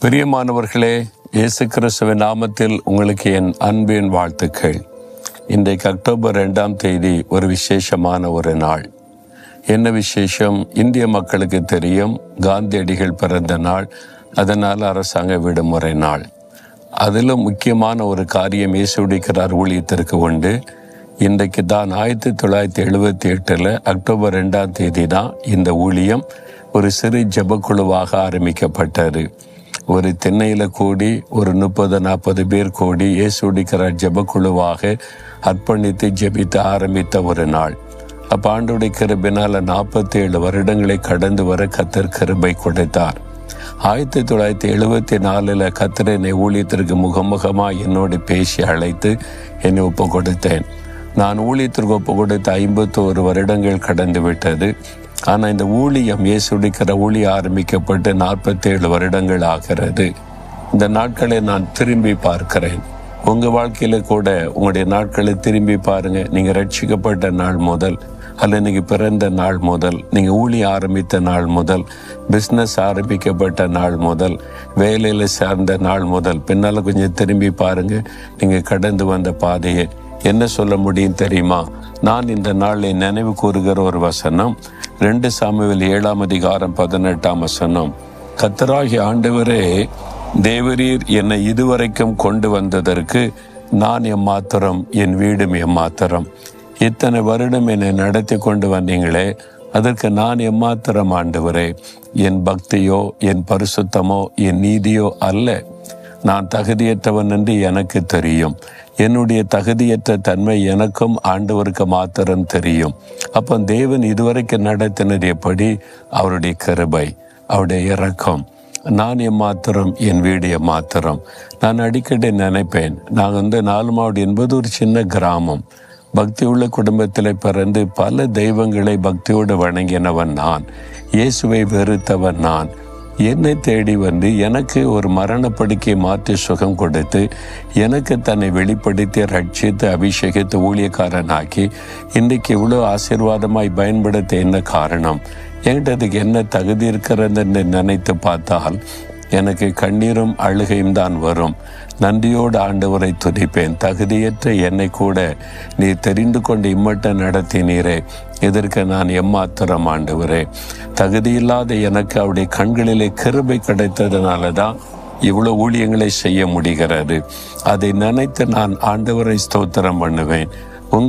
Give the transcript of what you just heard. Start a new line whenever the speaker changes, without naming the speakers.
பிரியமானவர்களே, இயேசு கிறிஸ்துவின் நாமத்தில் உங்களுக்கு என் அன்பின் வாழ்த்துக்கள். இன்றைக்கு அக்டோபர் 2ஆம் தேதி ஒரு விசேஷமான ஒரு நாள். என்ன விசேஷம்? இந்திய மக்களுக்கு தெரியும், காந்தியடிகள் பிறந்த நாள். அதனால் அரசாங்க விடுமுறை நாள். அதிலும் முக்கியமான ஒரு காரியம் இயேசுடிக்கிறார் ஊழியத்திற்கு உண்டு. இன்றைக்கு தான் 1978 அக்டோபர் 2ஆம் தேதி தான் இந்த ஊழியம் ஒரு சிறு ஜெபக்குழுவாக ஆரம்பிக்கப்பட்டது. ஒரு திண்ணையில் கூடி ஒரு 30-40 பேர் கூடி இயேசுடிக்கிறார் ஜெபக்குழுவாக அர்ப்பணித்து ஜெபித்து ஆரம்பித்த ஒரு நாள். அப்போ ஆண்டவருடைய கிருபையினால் 47 வருடங்களை கடந்து வர கர்த்தர் கிருபை கொடுத்தார். 1974 கர்த்தர் என்னை ஊழியத்திற்கு முகமுகமாக என்னோடு பேசி அழைத்து என்னை ஒப்பு கொடுத்தேன். நான் ஊழியத்திற்கு ஒப்பு கொடுத்த 51 வருடங்கள் கடந்து விட்டது. ஆனால் இந்த ஊழியம் இயேசுடிக்கிற ஊழியம் ஆரம்பிக்கப்பட்டு 47 வருடங்கள் ஆகிறது. இந்த நாட்களை நான் திரும்பி பார்க்கிறேன். உங்கள் வாழ்க்கையில் கூட உங்களுடைய நாட்களை திரும்பி பாருங்கள். நீங்கள் ரட்சிக்கப்பட்ட நாள் முதல், அல்ல நீங்கள் பிறந்த நாள் முதல், நீங்கள் ஊழியம் ஆரம்பித்த நாள் முதல், பிஸ்னஸ் ஆரம்பிக்கப்பட்ட நாள் முதல், வேலையில் சேர்ந்த நாள் முதல், பின்னால் கொஞ்சம் திரும்பி பாருங்கள். நீங்கள் கடந்து வந்த பாதையை என்ன சொல்ல முடியும் தெரியுமா? நான் இந்த நாளை நினைவு கூறுகிற ஒரு வசனம் 2 சாமுவேல் 7ஆம் அதிகாரம் 18ஆம் வசனம். கர்த்தராகிய ஆண்டவரே, தேவரீர் என்னை இதுவரைக்கும் கொண்டு வந்ததற்கு நான் எம்மாத்திரம், என் வீடும் எம்மாத்திரம். இத்தனை வருடம் என்னை நடத்தி கொண்டு வந்தீங்களே, அதற்கு நான் எம்மாத்திரம் ஆண்டவரே. என் பக்தியோ, என் பரிசுத்தமோ, என் நீதியோ அல்ல. நான் தகுதியற்றவன் என்று எனக்கு தெரியும். என்னுடைய தகுதியற்ற தன்மை எனக்கும் ஆண்டவருக்கு மாத்திரம் தெரியும். அப்போ தேவன் இதுவரைக்கும் நடத்தினது எப்படி? அவருடைய கிருபை, அவருடைய இரக்கம். நான் எம்மாத்திரம், என் வீடு எம்மாத்திரம். நான் அடிக்கடி நினைப்பேன், நான் 4 மாவடி என்பது ஒரு சின்ன கிராமம். பக்தியுள்ள குடும்பத்தில் பிறந்து பல தெய்வங்களை பக்தியோடு வணங்கினவன் நான். இயேசுவை வெறுத்தவன் நான். என்னை தேடி வந்து எனக்கு ஒரு மரணப்படுக்கையை மாற்றி சுகம் கொடுத்து, எனக்கு தன்னை வெளிப்படுத்தி ரட்சித்து அபிஷேகித்து ஊழியக்காரனாக்கி இன்றைக்கு இவ்வளோ ஆசீர்வாதமாய் பயன்படுத்த என்ன காரணம்? என்கிட்ட அதுக்கு என்ன தகுதி இருக்கிறதுன்னு நினைத்து பார்த்தால் எனக்கு கண்ணீரும் அழுகையும் தான் வரும். நன்றியோடு ஆண்டவரை துதிப்பேன். தகுதியற்ற என்னை கூட நீ தெரிந்து கொண்டு இம்மட்டம் நடத்தினீரே, இதற்கு நான் எம்மாத்திரம் ஆண்டவரே. தகுதியில்லாத எனக்கு அவருடைய கண்களிலே கிருபை கிடைத்ததுனால தான் இவ்வளோ ஊழியங்களை செய்ய முடிகிறது. அதை நினைத்து நான் ஆண்டவரை ஸ்தோத்திரம் பண்ணுவேன்.